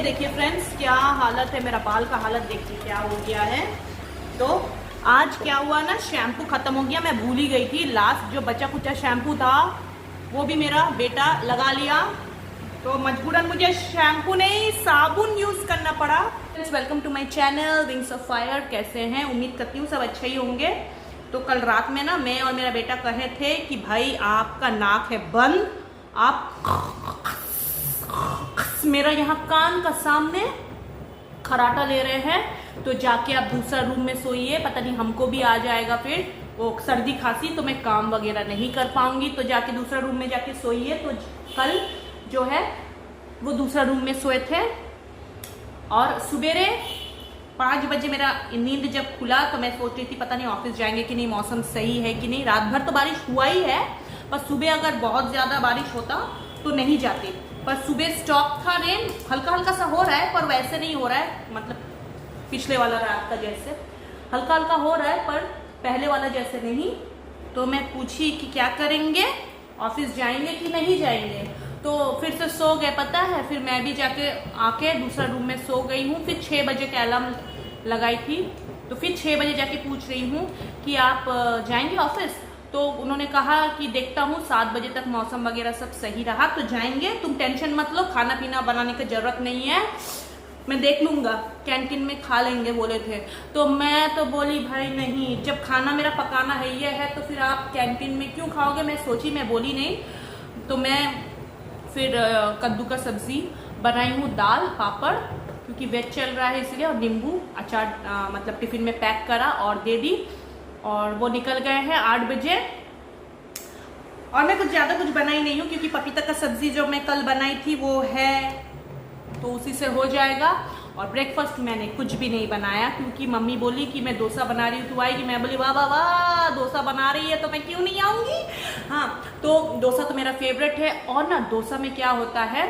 ये देखिए फ्रेंड्स, क्या हालत है, मेरा बाल का हालत देखिए क्या हो गया है। तो आज क्या हुआ ना, शैम्पू खत्म हो गया, मैं भूल ही गई थी। लास्ट जो बचा कुचा शैम्पू था वो भी मेरा बेटा लगा लिया, तो मजबूरन मुझे शैम्पू नहीं साबुन यूज करना पड़ा। Welcome to my channel wings of fire. कैसे हैं? उम्मीद करती हूँ सब अच्छे ही होंगे। तो कल रात में ना मैं और मेरा बेटा कहे थे कि भाई आपका नाक है बंद, आप मेरा यहाँ कान का सामने खराटा ले रहे हैं, तो जाके आप दूसरा रूम में सोइए, पता नहीं हमको भी आ जाएगा फिर वो सर्दी खांसी, तो मैं काम वगैरह नहीं कर पाऊंगी, तो जाके दूसरा रूम में जाके सोइए। तो कल जो है वो दूसरा रूम में सोए थे और सवेरे 5 बजे मेरा नींद जब खुला तो मैं सोच रही थी पता नहीं ऑफिस जाएंगे कि नहीं, मौसम सही है कि नहीं। रात भर तो बारिश हुआ ही है, पर सुबह अगर बहुत ज़्यादा बारिश होता तो नहीं जाती, पर सुबह स्टॉप था। रेन हल्का हल्का सा हो रहा है, पर वैसे नहीं हो रहा है, मतलब पिछले वाला रात का जैसे हल्का हल्का हो रहा है, पर पहले वाला जैसे नहीं। तो मैं पूछी कि क्या करेंगे, ऑफिस जाएंगे कि नहीं जाएंगे, तो फिर से सो गए पता है। फिर मैं भी जाके आके दूसरा रूम में सो गई हूँ। फिर 6 बजे का अलार्म लगाई थी, तो फिर 6 बजे जाके पूछ रही हूँ कि आप जाएंगे ऑफिस, तो उन्होंने कहा कि देखता हूँ 7 बजे तक मौसम वगैरह सब सही रहा तो जाएंगे, तुम टेंशन मत लो, खाना पीना बनाने की जरूरत नहीं है, मैं देख लूँगा, कैंटीन में खा लेंगे बोले थे। तो मैं तो बोली भाई नहीं, जब खाना मेरा पकाना है ये है तो फिर आप कैंटीन में क्यों खाओगे। मैं सोची, मैं बोली नहीं। तो मैं फिर कद्दू का सब्जी बनाई हूँ, दाल पापड़, क्योंकि वेज चल रहा है इसलिए, और नींबू अचार मतलब टिफिन में पैक करा और दे दी, और वो निकल गए हैं 8 बजे। और मैं कुछ ज़्यादा कुछ बनाई नहीं हूँ, क्योंकि पपीता का सब्जी जो मैं कल बनाई थी वो है, तो उसी से हो जाएगा। और ब्रेकफास्ट मैंने कुछ भी नहीं बनाया, क्योंकि मम्मी बोली कि मैं डोसा बना रही हूँ तो आएगी। मैं बोली वाह वाह वाह, डोसा बना रही है तो मैं क्यों नहीं आऊँगी। हाँ, तो डोसा तो मेरा फेवरेट है। और ना डोसा में क्या होता है,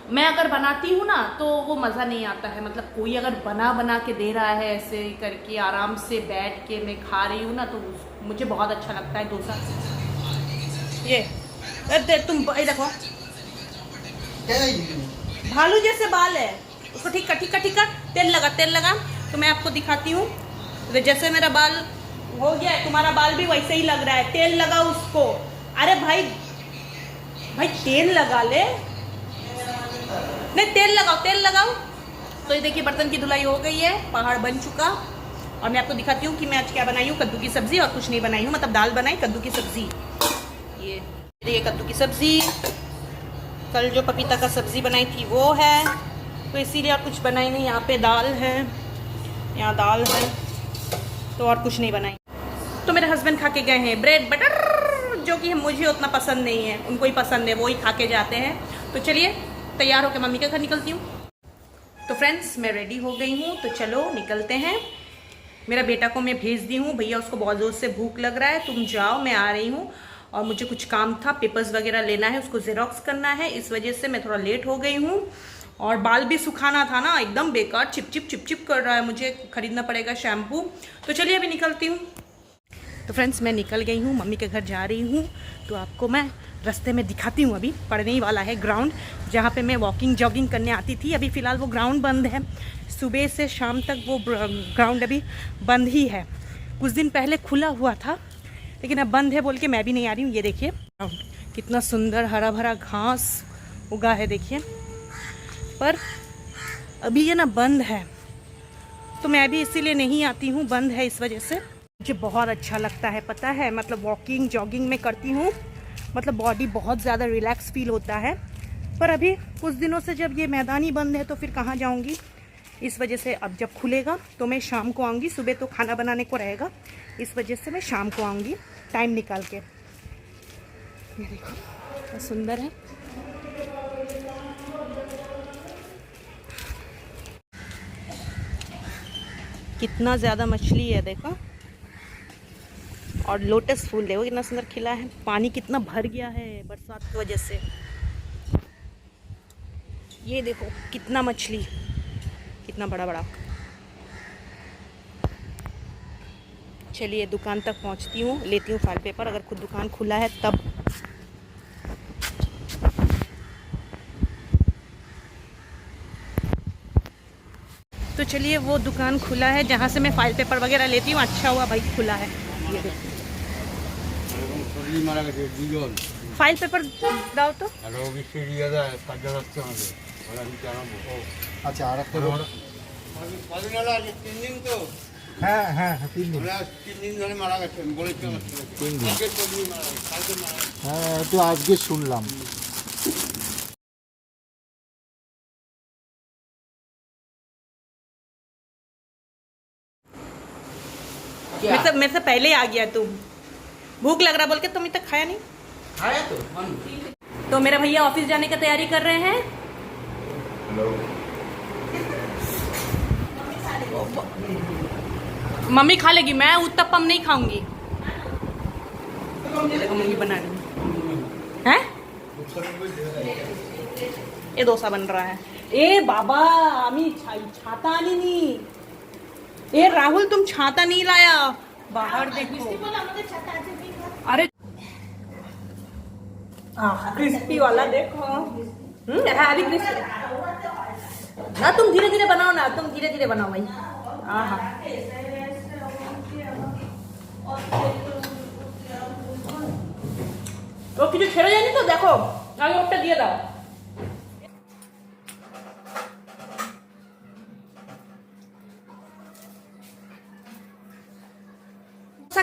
मैं अगर बनाती हूँ ना तो वो मज़ा नहीं आता है, मतलब कोई अगर बना के दे रहा है ऐसे करके आराम से बैठ के मैं खा रही हूँ ना, तो मुझे बहुत अच्छा लगता है डोसा। ये तुम देखो, भालू जैसे बाल है, उसको ठीक कर, तेल लगा। तो मैं आपको दिखाती हूँ, तो जैसे मेरा बाल हो गया है, तुम्हारा बाल भी वैसे ही लग रहा है, तेल लगा उसको। अरे भाई तेल लगा ले, नहीं तेल लगाओ। तो ये देखिए बर्तन की धुलाई हो गई है, पहाड़ बन चुका। और मैं आपको दिखाती हूँ कि मैं आज क्या बनाई हूँ, कद्दू की सब्जी, और कुछ नहीं बनाई हूँ, मतलब दाल बनाई, कद्दू की सब्जी। ये देखिए कद्दू की सब्जी, कल जो पपीता का सब्जी बनाई थी वो है, तो इसीलिए और कुछ बनाई नहीं। यहाँ पे दाल है, यहाँ दाल है, तो और कुछ नहीं बनाई। तो मेरे हस्बैंड खा के गए हैं ब्रेड बटर, जो कि मुझे उतना पसंद नहीं है, उनको ही पसंद है, वो ही खा के जाते हैं। तो चलिए तैयार होकर मम्मी के घर निकलती हूँ। तो फ्रेंड्स मैं रेडी हो गई हूँ, तो चलो निकलते हैं। मेरा बेटा को मैं भेज दी हूँ, भैया उसको बहुत ज़ोर से भूख लग रहा है, तुम जाओ मैं आ रही हूँ। और मुझे कुछ काम था, पेपर्स वगैरह लेना है, उसको जेरोक्स करना है, इस वजह से मैं थोड़ा लेट हो गई हूँ। और बाल भी सुखाना था ना, एकदम बेकार चिप कर रहा है, मुझे खरीदना पड़ेगा शैम्पू। तो चलिए अभी निकलती हूँ। तो फ्रेंड्स मैं निकल गई हूँ, मम्मी के घर जा रही हूँ, तो आपको मैं रास्ते में दिखाती हूँ। अभी पड़ने ही वाला है ग्राउंड, जहाँ पे मैं वॉकिंग जॉगिंग करने आती थी। अभी फ़िलहाल वो ग्राउंड बंद है, सुबह से शाम तक वो ग्राउंड अभी बंद ही है। कुछ दिन पहले खुला हुआ था, लेकिन अब बंद है बोल के मैं भी नहीं आ रही हूँ। ये देखिए ग्राउंड कितना सुंदर हरा भरा घास उगा है, देखिए, पर अभी ये ना बंद है, तो मैं भी इसीलिए नहीं आती हूँ, बंद है इस वजह से। मुझे बहुत अच्छा लगता है पता है, मतलब वॉकिंग जॉगिंग में करती हूँ, मतलब बॉडी बहुत ज़्यादा रिलैक्स फील होता है। पर अभी कुछ दिनों से जब ये मैदान ही बंद है तो फिर कहाँ जाऊँगी, इस वजह से अब जब खुलेगा तो मैं शाम को आऊँगी। सुबह तो खाना बनाने को रहेगा, इस वजह से मैं शाम को आऊँगी टाइम निकाल के। ये देखो क्या सुंदर है, कितना ज़्यादा मछली है देखो। और लोटस फूल देखो कितना सुंदर खिला है, पानी कितना भर गया है बरसात की वजह से। ये देखो कितना मछली, कितना बड़ा बड़ा। चलिए दुकान तक पहुंचती हूँ, लेती हूँ फाइल पेपर, अगर खुद दुकान खुला है तब। चलिए वो दुकान खुला है जहाँ से मैं फाइल पेपर वगैरह लेती हूँ। अच्छा हुआ भाई खुला है। ये देखो फाइल पेपर दाओ तो। আচ্ছা আর একটা হ্যাঁ হ্যাঁ হ্যাঁ 3 দিন ধরে মারা গেছে বলেছে 3 দিন হ্যাঁ একটু আজকে শুনলাম। मेरे से पहले ही आ गया तुम। भूख लग रहा बोल के तुम अभी तक खाया नहीं। खाया तो मेरा भैया ऑफिस जाने की तैयारी कर रहे हैं। मम्मी खा लेगी, मैं उत्तपम नहीं खाऊंगी। देखो मम्मी बना रही है। ये डोसा बन रहा है। ए बाबा आमी छाता आनी नहीं। ए राहुल तुम छाता नहीं लाया, बाहर देखो। अरे क्रिस्पी वाला देखो। है अभी क्रिस्पी ना। तुम धीरे धीरे बनाओ ना, तुम धीरे धीरे बनाओ भाई। हाँ तो কিছু ছেড়ে যায়নি তো, দেখো আগে ওটা দিয়ে দাও।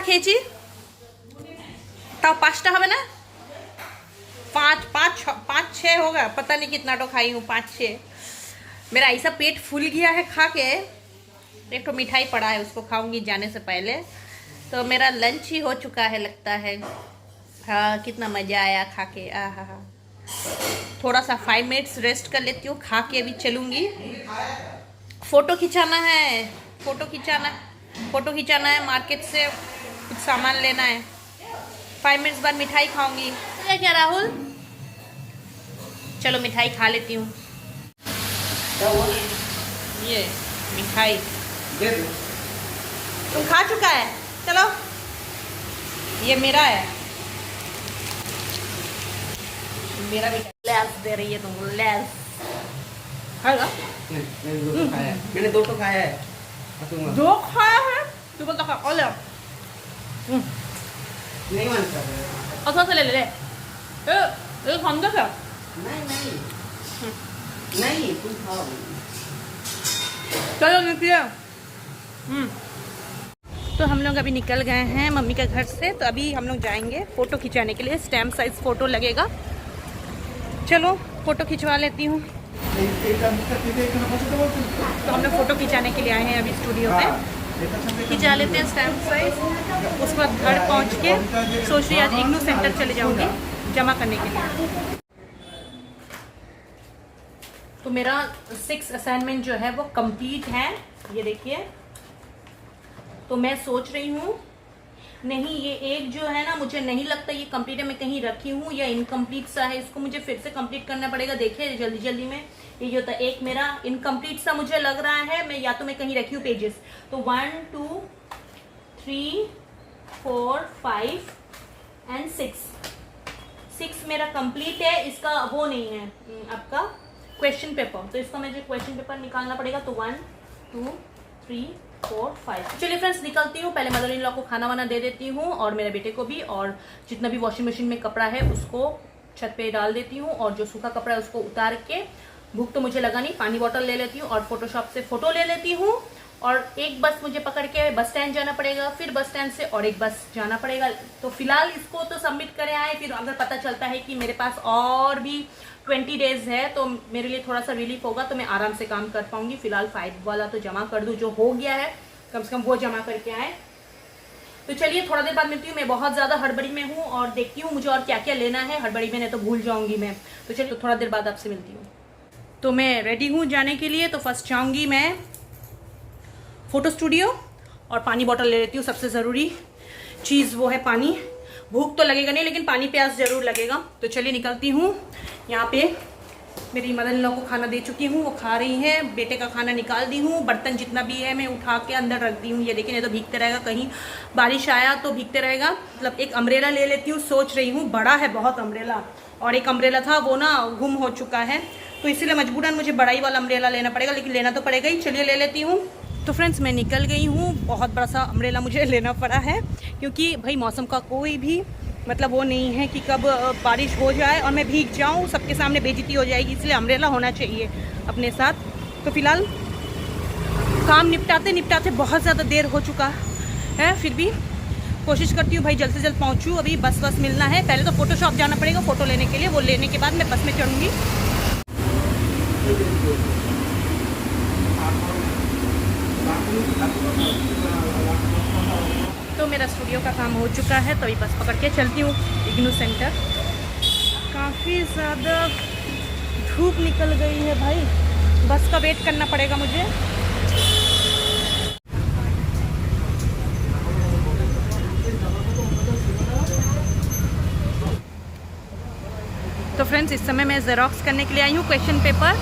খেয়েছি তাও 5টা হবে ना। 5-6 होगा, पता नहीं कितना तो खाई हूँ। 5-6 मेरा ऐसा पेट फूल गया है खा के। एक तो मिठाई पड़ा है, उसको खाऊंगी जाने से पहले। तो मेरा लंच ही हो चुका है लगता है। हाँ कितना मज़ा आया खा के। हाँ थोड़ा सा 5 मिनट्स रेस्ट कर लेती हूँ, खा के अभी चलूँगी। फ़ोटो खिंचाना है, फ़ोटो खिंचाना है। मार्केट से कुछ सामान लेना है। 5 मिनट्स बाद मिठाई खाऊंगी। क्या राहुल, चलो मिठाई खा लेती हूँ। ये मिठाई तुम खा चुका है, चलो ये मेरा है। मेरा भी लैस दे रही है तुमको, लैस खाएगा। मैंने 2 तो खाया है। 2 खाया है तू बोलता खा और ले। नहीं मानता। और थोड़ा सा ले ले। ए खाऊंगा क्या? नहीं तुम खाओ। चलो निकलिए। तो हम लोग अभी निकल गए हैं मम्मी के घर से। तो अभी हम लोग जाएंगे फ़ोटो खिंचाने के लिए। स्टैम्प साइज फ़ोटो लगेगा। चलो फ़ोटो खिंचवा लेती हूँ। तो हम लोग फ़ोटो खिंचाने के लिए आए हैं अभी स्टूडियो पे। खिंचा लेते हैं स्टैम्प साइज। उसके बाद घर पहुँच के सोच रही आज इग्नू सेंटर चले जाऊँगी जमा करने के लिए। तो मेरा 6 असाइनमेंट जो है वो कंप्लीट है, ये देखिए। तो मैं सोच रही हूँ नहीं ये एक जो है ना, मुझे नहीं लगता ये कंप्लीट है। मैं कहीं रखी हूँ या इनकम्प्लीट सा है, इसको मुझे फिर से कंप्लीट करना पड़ेगा। देखिए जल्दी जल्दी में ये जो था एक मेरा इनकम्प्लीट सा मुझे लग रहा है। मैं या तो मैं कहीं रखी हूँ पेजेस। तो 1 2 3 4 5 एंड 6 मेरा कंप्लीट है। इसका वो नहीं है आपका क्वेश्चन पेपर। तो इसका मुझे क्वेश्चन पेपर निकालना पड़ेगा। तो 1 2 3 4 5। चलिए फ्रेंड्स निकलती हूँ। पहले मदर इन लॉ को खाना वाना दे देती हूँ और मेरे बेटे को भी। और जितना भी वॉशिंग मशीन में कपड़ा है उसको छत पे डाल देती हूँ। और जो सूखा कपड़ा है उसको उतार के, भूख तो मुझे लगा नहीं, पानी बॉटल ले लेती हूँ और फोटोशॉप से फ़ोटो ले लेती हूँ। और एक बस मुझे पकड़ के बस स्टैंड जाना पड़ेगा, फिर बस स्टैंड से और एक बस जाना पड़ेगा। तो फिलहाल इसको तो सबमिट करे आए। फिर अगर पता चलता है कि मेरे पास और भी 20 डेज है तो मेरे लिए थोड़ा सा रिलीफ होगा, तो मैं आराम से काम कर पाऊंगी। फिलहाल 5 वाला तो जमा कर दूँ, जो हो गया है कम से कम वो जमा करके आए। तो चलिए थोड़ा देर बाद मिलती हूँ। मैं बहुत ज़्यादा हड़बड़ी में हूँ और देखती हूँ मुझे और क्या क्या लेना है। हड़बड़ी में नहीं तो भूल जाऊँगी मैं। तो चलिए तो थोड़ा देर बाद आपसे मिलती हूँ। तो मैं रेडी हूँ जाने के लिए। तो फर्स्ट जाऊँगी मैं फ़ोटो स्टूडियो और पानी बॉटल ले लेती हूँ। सबसे ज़रूरी चीज़ वो है पानी। भूख तो लगेगा नहीं लेकिन पानी प्यास ज़रूर लगेगा। तो चलिए निकलती हूँ। यहाँ पे मेरी मदर इन लॉ को खाना दे चुकी हूँ, वो खा रही हैं। बेटे का खाना निकाल दी हूँ। बर्तन जितना भी है मैं उठा के अंदर रख दी हूँ। ये देखिए नहीं तो भीगते रहेगा, कहीं बारिश आया तो भीगते रहेगा। मतलब एक अम्ब्रेला ले लेती हूँ, सोच रही हूँ। बड़ा है बहुत अम्ब्रेला, और एक अम्ब्रेला था वो ना गुम हो चुका है। तो इसीलिए मजबूरन मुझे बड़ा ही वाला अम्ब्रेला लेना पड़ेगा, लेकिन लेना तो पड़ेगा ही। चलिए ले लेती हूँ। तो फ्रेंड्स मैं निकल गई हूँ। बहुत बड़ा सा अम्ब्रेला मुझे लेना पड़ा है, क्योंकि भाई मौसम का कोई भी मतलब वो नहीं है कि कब बारिश हो जाए और मैं भीग जाऊँ, सबके सामने बेइज्जती हो जाएगी, इसलिए अम्ब्रेला होना चाहिए अपने साथ। तो फिलहाल काम निपटाते निपटाते बहुत ज़्यादा देर हो चुका है, फिर भी कोशिश करती हूँ भाई जल्द से जल्द पहुँचूँ। अभी बस मिलना है, पहले तो फ़ोटोशॉप जाना पड़ेगा फ़ोटो लेने के लिए, वो लेने के बाद मैं बस में चढ़ूँगी। तो मेरा स्टूडियो का काम हो चुका है, तो अभी बस पकड़ के चलती हूँ इग्नू सेंटर। काफ़ी ज़्यादा धूप निकल गई है भाई, बस का वेट करना पड़ेगा मुझे। तो फ्रेंड्स इस समय मैं ज़ेरॉक्स करने के लिए आई हूँ क्वेश्चन पेपर।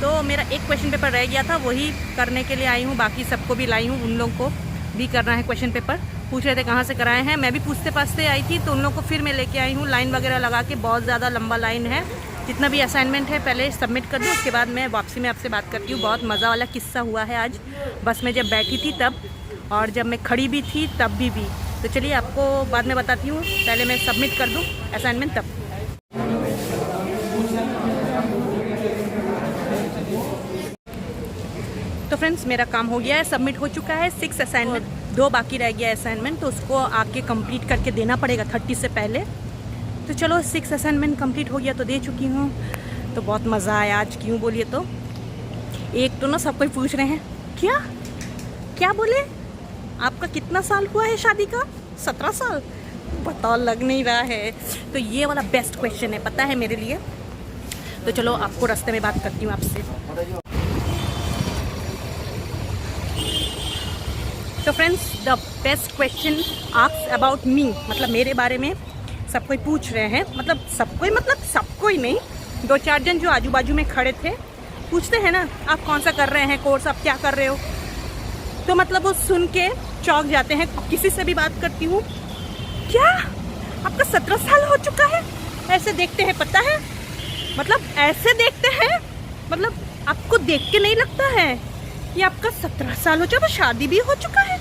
तो मेरा एक क्वेश्चन पेपर रह गया था, वही करने के लिए आई हूँ। बाकी सबको भी लाई हूँ, उन लोगों को भी करना है क्वेश्चन पेपर। पूछ रहे थे कहाँ से कराए हैं, मैं भी पूछते पाछते आई थी, तो उन लोगों को फिर मैं लेके आई हूँ। लाइन वगैरह लगा के, बहुत ज़्यादा लंबा लाइन है। जितना भी असाइनमेंट है पहले सबमिट कर दूँ, उसके बाद मैं वापसी में आपसे बात करती हूँ। बहुत मज़ा वाला किस्सा हुआ है आज बस में, जब बैठी थी तब, और जब मैं खड़ी भी थी तब भी। तो चलिए आपको बाद में बताती हूँ, पहले मैं सबमिट कर दूँ असाइनमेंट तब। तो फ्रेंड्स मेरा काम हो गया है, सबमिट हो चुका है 6 असाइनमेंट, 2 बाकी रह गया असाइनमेंट, तो उसको आके कंप्लीट करके देना पड़ेगा 30 से पहले। तो चलो 6 असाइनमेंट कंप्लीट हो गया, तो दे चुकी हूँ। तो बहुत मज़ा आया आज, क्यों बोलिए तो। एक तो ना सब कोई पूछ रहे हैं क्या क्या बोले आपका कितना साल हुआ है शादी का? 17 साल? पता लग नहीं रहा है। तो ये वाला बेस्ट क्वेश्चन है पता है मेरे लिए। तो चलो आपको रास्ते में बात करती हूँ आपसे। तो friends the best question asked about me, मतलब मेरे बारे में सब कोई पूछ रहे हैं। मतलब सब कोई नहीं, 2-4 जन जो आजू बाजू में खड़े थे पूछते हैं ना, आप कौन सा कर रहे हैं कोर्स, आप क्या कर रहे हो। तो मतलब वो सुन के चौंक जाते हैं। किसी से भी बात करती हूँ, क्या आपका 17 साल हो चुका है? ऐसे देखते हैं पता है, मतलब ऐसे देखते हैं, मतलब आपको देख के नहीं लगता है कि आपका 17 साल हो चुका, शादी भी हो चुका है?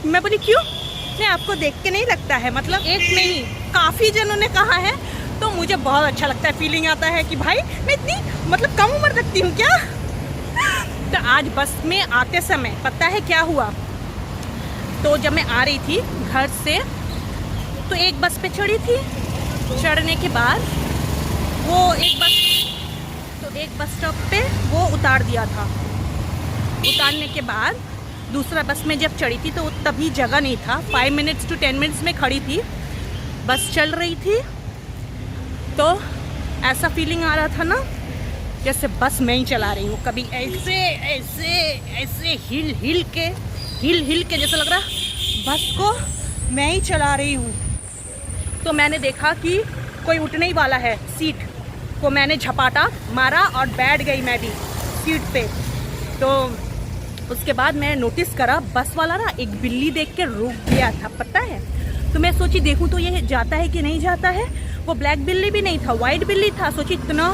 मैं बोली क्यों? नहीं आपको देख के नहीं लगता है। मतलब एक नहीं, काफ़ी जनों ने कहा है। तो मुझे बहुत अच्छा लगता है, फीलिंग आता है कि भाई मैं इतनी मतलब कम उम्र रखती हूँ क्या। तो आज बस में आते समय पता है क्या हुआ, तो जब मैं आ रही थी घर से तो एक बस पे चढ़ी थी। चढ़ने के बाद वो एक बस स्टॉप पे वो उतार दिया था। उतारने के बाद दूसरा बस में जब चढ़ी थी तो तभी जगह नहीं था। 5 मिनट्स to 10 मिनट्स में खड़ी थी, बस चल रही थी। तो ऐसा फीलिंग आ रहा था ना जैसे बस मैं ही चला रही हूँ। कभी ऐसे ऐसे ऐसे हिल हिल के जैसा लग रहा बस को मैं ही चला रही हूँ। तो मैंने देखा कि कोई उठने ही वाला है, सीट को मैंने झपाटा मारा और बैठ गई मैं भी सीट पे। तो उसके बाद मैं नोटिस करा बस वाला ना एक बिल्ली देख के रुक गया था पता है। तो मैं सोची देखूं तो ये जाता है कि नहीं जाता है। वो ब्लैक बिल्ली भी नहीं था, वाइट बिल्ली था। सोची इतना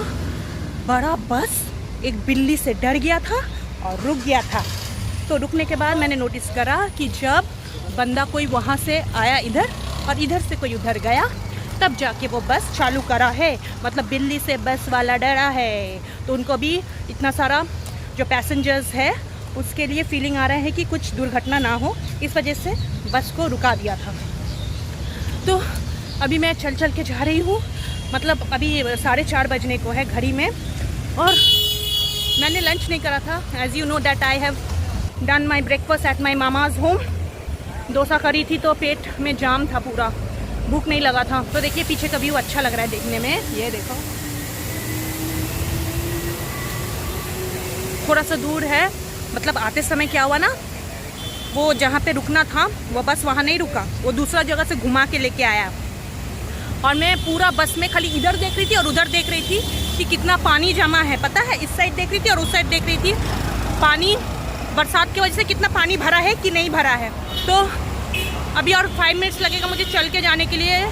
बड़ा बस एक बिल्ली से डर गया था और रुक गया था। तो रुकने के बाद मैंने नोटिस करा कि जब बंदा कोई वहाँ से आया इधर और इधर से कोई उधर गया तब जाके वो बस चालू करा है। मतलब बिल्ली से बस वाला डरा है। तो उनको भी इतना सारा जो पैसेंजर्स है उसके लिए फीलिंग आ रहा है कि कुछ दुर्घटना ना हो, इस वजह से बस को रुका दिया था। तो अभी मैं चल चल के जा रही हूँ। मतलब अभी 4:30 बजने को है घड़ी में, और मैंने लंच नहीं करा था। As you know that I have done my breakfast at my mama's home. Dosa करी थी तो पेट में जाम था पूरा, भूख नहीं लगा था। तो देखिए पीछे का व्यू अच्छा लग रहा है देखने में, ये देखो थोड़ा सा दूर है। मतलब आते समय क्या हुआ ना, वो जहाँ पे रुकना था वो बस वहाँ नहीं रुका, वो दूसरा जगह से घुमा के लेके आया। और मैं पूरा बस में खाली इधर देख रही थी और उधर देख रही थी कि कितना पानी जमा है पता है। इस साइड देख रही थी और उस साइड देख रही थी पानी, बरसात की वजह से कितना पानी भरा है कि नहीं भरा है। तो अभी और 5 मिनट्स लगेगा मुझे चल के जाने के लिए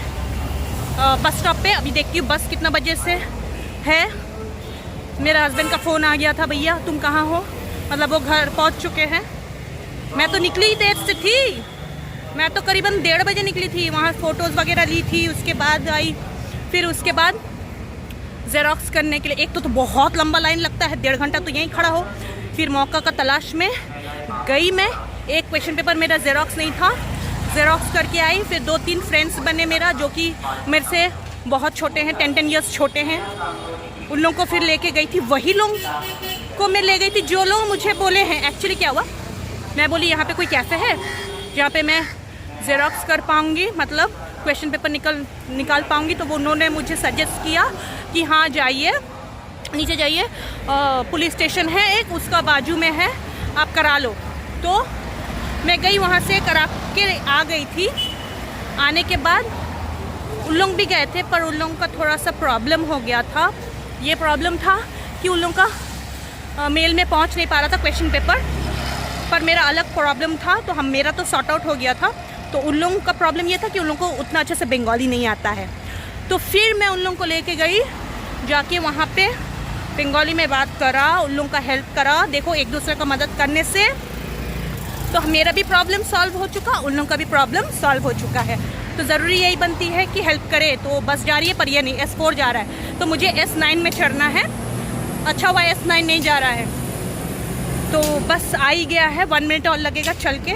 बस स्टॉप पे। अभी देखती हूँ बस कितना बजे से है। मेरा हस्बैंड का फ़ोन आ गया था, भैया तुम कहाँ हो, मतलब वो घर पहुँच चुके हैं। मैं तो निकली ही देर से थी, मैं तो करीबन 1:30 बजे निकली थी, वहाँ फ़ोटोज़ वगैरह ली थी, उसके बाद आई, फिर उसके बाद ज़ेरॉक्स करने के लिए। एक तो बहुत लंबा लाइन लगता है, 1.5 घंटा तो यहीं खड़ा हो। फिर मौका का तलाश में गई मैं, एक क्वेश्चन पेपर मेरा ज़ेरॉक्स नहीं था, ज़ेरॉक्स करके आई। फिर 2-3 फ्रेंड्स बने मेरा, जो कि मेरे से बहुत छोटे हैं, 10 ईयर्स छोटे हैं। उन लोगों को फिर लेके गई थी, वही लोग को मैं ले गई थी जो लोग मुझे बोले हैं। एक्चुअली क्या हुआ, मैं बोली यहाँ पे कोई कैफ़े है जहाँ पे मैं ज़ेरॉक्स कर पाऊँगी, मतलब क्वेश्चन पेपर निकाल पाऊँगी। तो वो उन्होंने मुझे सजेस्ट किया कि हाँ जाइए, नीचे जाइए, पुलिस स्टेशन है एक, उसका बाजू में है, आप करा लो। तो मैं गई, वहाँ से करा के आ गई थी। आने के बाद उन लोग भी गए थे, पर उन लोगों का थोड़ा सा प्रॉब्लम हो गया था। ये प्रॉब्लम था कि उन लोगों का मेल में पहुँच नहीं पा रहा था क्वेश्चन पेपर, पर मेरा अलग प्रॉब्लम था, तो मेरा तो सॉर्ट आउट हो गया था। तो उन लोगों का प्रॉब्लम ये था कि उन लोगों को उतना अच्छे से बंगाली नहीं आता है। तो फिर मैं उन लोगों को लेके गई, जाके वहाँ पे बंगाली में बात करा, उन लोगों का हेल्प करा। देखो, एक दूसरे का मदद करने से तो मेरा भी प्रॉब्लम सॉल्व हो चुका, उन लोगों का भी प्रॉब्लम सॉल्व हो चुका है। तो ज़रूरी यही बनती है कि हेल्प करे। तो बस जा रही है, पर ये नहीं, S4 जा रहा है, तो मुझे S9 में चढ़ना है। अच्छा हुआ S9 नहीं जा रहा है, तो बस आ ही गया है। 1 मिनट और लगेगा चल के।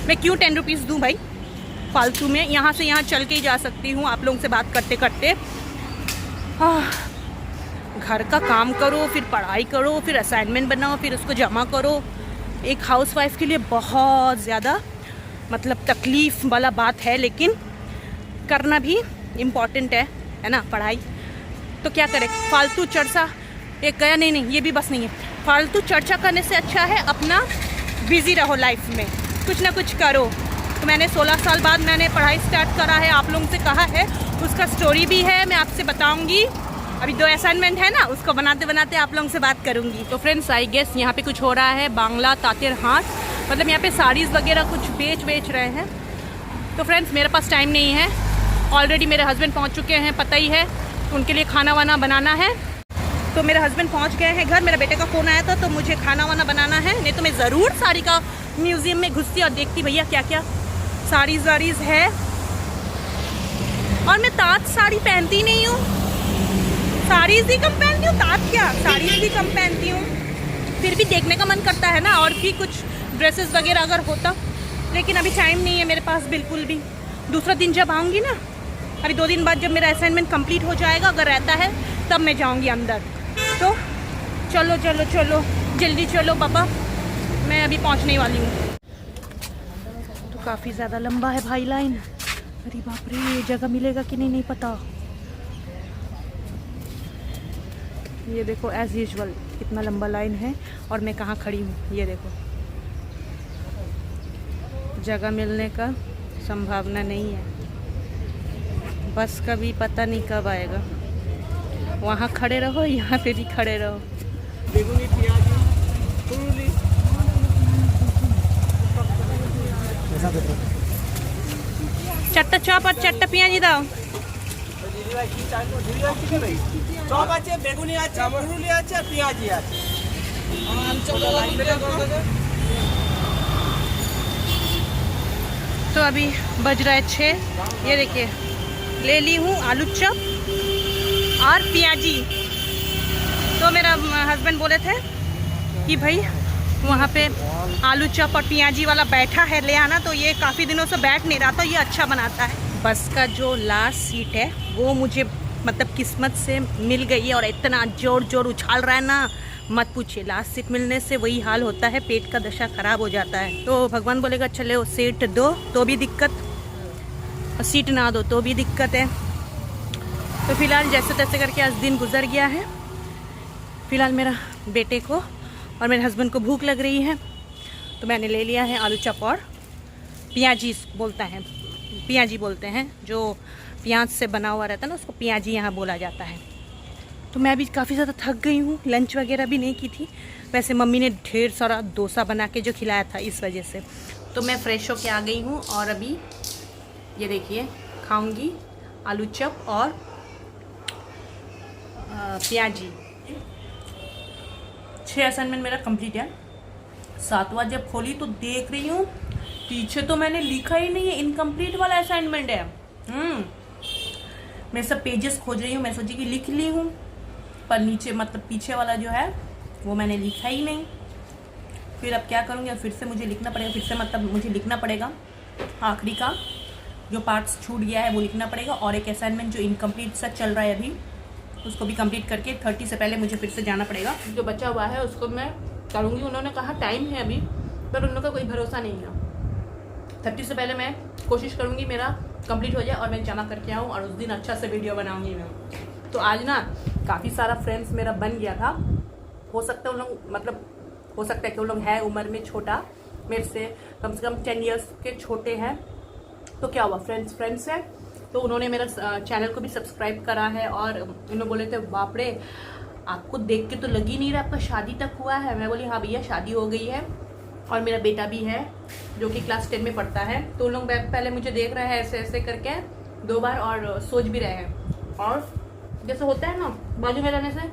मैं क्यों 10 रुपीज़ दूँ भाई फालतू में, यहाँ से यहाँ चल के ही जा सकती हूँ आप लोगों से बात करते करते। घर का काम करो, फिर पढ़ाई करो, फिर असाइनमेंट बनाओ, फिर उसको जमा करो। एक हाउसवाइफ के लिए बहुत ज़्यादा मतलब तकलीफ़ वाला बात है, लेकिन करना भी इम्पॉर्टेंट है ना, पढ़ाई। तो क्या करें, फालतू चर्चा एक गया, नहीं ये भी बस नहीं है। फालतू चर्चा करने से अच्छा है अपना बिज़ी रहो लाइफ में, कुछ ना कुछ करो। तो मैंने 16 साल बाद मैंने पढ़ाई स्टार्ट करा है, आप लोगों से कहा है, उसका स्टोरी भी है, मैं आपसे बताऊंगी। अभी 2 असाइनमेंट है ना, उसको बनाते बनाते आप लोगों से बात करूंगी। तो फ्रेंड्स, आई गेस यहाँ पे कुछ हो रहा है, बांग्ला तातिर हाट, मतलब यहाँ पे साड़ीज़ वगैरह कुछ बेच रहे हैं। तो फ्रेंड्स, मेरे पास टाइम नहीं है, ऑलरेडी मेरे हस्बैंड पहुँच चुके हैं, पता ही है, उनके लिए खाना वाना बनाना है। तो मेरे हस्बैंड पहुँच गए हैं घर, मेरे बेटे का फ़ोन आया था, तो मुझे खाना वाना बनाना है। नहीं तो मैं ज़रूर साड़ी का म्यूज़ियम में घुसती और देखती भैया क्या क्या साड़ीज़ वाड़ीज़ है। और मैं ताँत साड़ी पहनती नहीं हूँ, साड़ीज़ ही कम पहनती हूँ, ताँत क्या, साड़ीज़ भी कम पहनती हूँ। फिर भी देखने का मन करता है ना, और भी कुछ ड्रेसेस वगैरह अगर होता, लेकिन अभी टाइम नहीं है मेरे पास बिल्कुल भी। दूसरा दिन जब आऊँगी ना, अभी 2 दिन बाद जब मेरा असाइनमेंट कंप्लीट हो जाएगा, अगर रहता है तब मैं जाऊँगी अंदर। तो चलो चलो चलो जल्दी चलो पापा, मैं अभी पहुँचने वाली हूँ। तो काफ़ी ज़्यादा लंबा है भाई लाइन, अरे बाप रे, ये जगह मिलेगा कि नहीं पता। ये देखो एज़ यूजुअल कितना लंबा लाइन है, और मैं कहाँ खड़ी हूँ, ये देखो। जगह मिलने का संभावना नहीं है, बस का भी पता नहीं कब आएगा। वहाँ खड़े रहो, यहाँ पे भी खड़े रहो। चारटा चप और चारटा पेঁয়াজি দাও। চপ আছে, বেগুনি আছে, পুরুলি আছে, পেঁয়াজি আছে। तो अभी बज रहा है 6। ये देखिए, ले ली हूँ आलू चप और पेঁয়াজি। तो मेरा हस्बैंड बोले थे कि भाई वहाँ पे आलू चप और पेঁয়াজি वाला बैठा है, ले आना। तो ये काफ़ी दिनों से बैठ नहीं रहा था, ये अच्छा बनाता है। बस का जो लास्ट सीट है वो मुझे मतलब किस्मत से मिल गई है, और इतना जोर उछाल रहा है ना, मत पूछिए। लास्ट सीट मिलने से वही हाल होता है, पेट का दशा ख़राब हो जाता है। तो भगवान बोलेगा चले वो सीट दो तो भी दिक्कत, और सीट ना दो तो भी दिक्कत है। तो फिलहाल जैसे तैसे करके आज दिन गुजर गया है। फ़िलहाल मेरा बेटे को और मेरे हस्बैंड को भूख लग रही है, तो मैंने ले लिया है आलू चप और पेঁয়াজি बोलते हैं, जो प्याज से बना हुआ रहता है ना, उसको पेঁয়াজি यहाँ बोला जाता है। तो मैं अभी काफ़ी ज़्यादा थक गई हूँ, लंच वगैरह भी नहीं की थी। वैसे मम्मी ने ढेर सारा डोसा बना के जो खिलाया था, इस वजह से। तो मैं फ़्रेश होके आ गई हूँ, और अभी ये देखिए खाऊंगी आलू चप और पेঁয়াজি। 6 असाइनमेंट मेरा कंप्लीट है। 7वां जब खोली तो देख रही हूँ पीछे तो मैंने लिखा ही नहीं है, इनकम्प्लीट वाला असाइनमेंट है। मैं सब पेजेस खोज रही हूँ, मैं सोची कि लिख ली हूँ, पर नीचे मतलब पीछे वाला जो है वो मैंने लिखा ही नहीं। फिर अब क्या करूँगी, फिर से मुझे लिखना पड़ेगा, फिर से मतलब मुझे लिखना पड़ेगा आखिरी का जो पार्ट्स छूट गया है वो लिखना पड़ेगा, और एक असाइनमेंट जो इनकम्प्लीट सा चल रहा है अभी उसको भी कंप्लीट करके 30 से पहले मुझे फिर से जाना पड़ेगा। जो बचा हुआ है उसको मैं करूँगी। उन्होंने कहा टाइम है अभी, पर उन लोगों का कोई भरोसा नहीं है। 30 से पहले मैं कोशिश करूँगी मेरा कंप्लीट हो जाए और मैं जमा करके आऊँ, और उस दिन अच्छा से वीडियो बनाऊँगी मैं। तो आज ना काफ़ी सारा फ्रेंड्स मेरा बन गया था। हो सकता है उन लोग मतलब हो सकता है कि उन लोग है उम्र में छोटा, मेरे से कम 10 ईयर्स के छोटे हैं। तो क्या हुआ, फ्रेंड्स है तो उन्होंने मेरा चैनल को भी सब्सक्राइब करा है, और उन्होंने बोले थे बाप रे आपको देख के तो लग ही नहीं रहा आपका शादी तक हुआ है। मैं बोली हाँ भैया शादी हो गई है, और मेरा बेटा भी है जो कि क्लास 10 में पढ़ता है। तो उन लोग पहले मुझे देख रहे हैं ऐसे ऐसे करके 2 बार, और सोच भी रहे हैं। और जैसे होता है ना बाजू में रहने से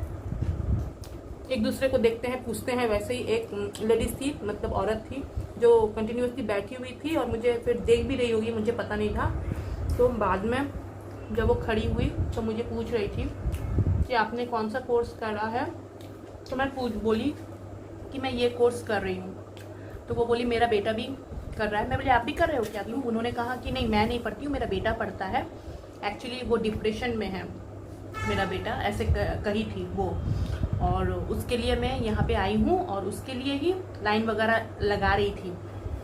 एक दूसरे को देखते हैं पूछते हैं, वैसे ही एक लेडीज थी मतलब औरत थी जो कंटिन्यूसली बैठी हुई थी और मुझे फिर देख भी रही होगी, मुझे पता नहीं था। तो बाद में जब वो खड़ी हुई तो मुझे पूछ रही थी कि आपने कौन सा कोर्स करा है। तो मैं बोली कि मैं ये कोर्स कर रही हूँ। तो वो बोली मेरा बेटा भी कर रहा है। मैं बोली आप भी कर रहे हो क्या? उन्होंने कहा कि नहीं मैं नहीं पढ़ती हूँ, मेरा बेटा पढ़ता है। एक्चुअली वो डिप्रेशन में है मेरा बेटा, ऐसे कही थी वो, और उसके लिए मैं यहाँ पे आई हूँ और उसके लिए ही लाइन वगैरह लगा रही थी।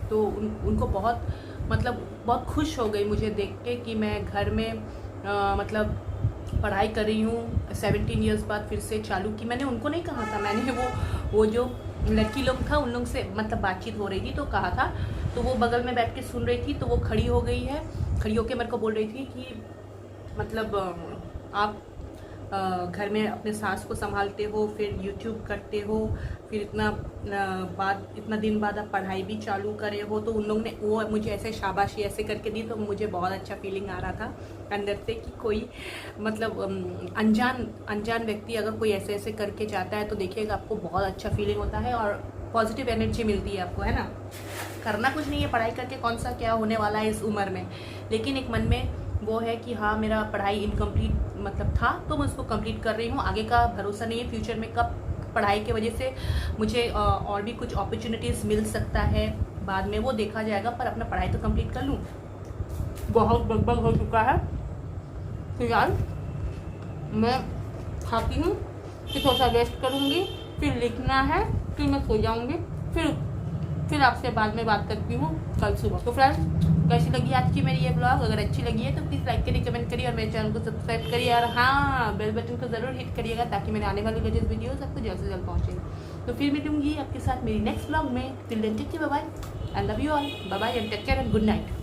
तो उनको बहुत खुश हो गई मुझे देख के कि मैं घर में मतलब पढ़ाई कर रही हूँ। 17 ईयर्स बाद फिर से चालू की। मैंने उनको नहीं कहा था, मैंने वो जो लड़की लोग था उन लोग से मतलब बातचीत हो रही थी तो कहा था। तो वो बगल में बैठ के सुन रही थी, तो वो खड़ी हो गई है, खड़ी होके मेरे को बोल रही थी कि मतलब आप घर में अपने सास को संभालते हो, फिर यूट्यूब करते हो, फिर इतना दिन बाद आप पढ़ाई भी चालू करे हो। तो उन लोग ने वो मुझे ऐसे शाबाशी ऐसे करके दी, तो मुझे बहुत अच्छा फीलिंग आ रहा था अंदर से कि कोई मतलब अनजान व्यक्ति अगर कोई ऐसे ऐसे करके जाता है तो देखिएगा आपको बहुत अच्छा फीलिंग होता है और पॉजिटिव एनर्जी मिलती है आपको, है ना। करना कुछ नहीं है, पढ़ाई करके कौन सा क्या होने वाला है इस उम्र में, लेकिन एक मन में वो है कि हाँ मेरा पढ़ाई इनकम्प्लीट मतलब था तो मैं उसको कंप्लीट कर रही हूँ। आगे का भरोसा नहीं है, फ्यूचर में कब पढ़ाई की वजह से मुझे और भी कुछ अपॉर्चुनिटीज़ मिल सकता है बाद में, वो देखा जाएगा। पर अपना पढ़ाई तो कंप्लीट कर लूँ। बहुत बग हो चुका है तो यार मैं खाती हूँ, फिर थोड़ा सा रेस्ट करूँगी, फिर लिखना है, फिर मैं सो जाऊँगी, फिर आपसे बाद में बात करती हूँ कल सुबह। तो फ्रेंड्स कैसी लगी आज की मेरी ये ब्लॉग? अगर अच्छी लगी है तो प्लीज़ लाइक करिए, कमेंट करिए और मेरे चैनल को सब्सक्राइब करिए, और हाँ बेल बटन को ज़रूर हिट करिएगा ताकि मेरे आने वाली लेटेस्ट वीडियोस आपको जल्द से जल्द पहुँचे। तो फिर मिलूंगी आपके साथ मेरी नेक्स्ट ब्लॉग में। Till then take care, bye bye, I love you all, bye bye and take care and good night.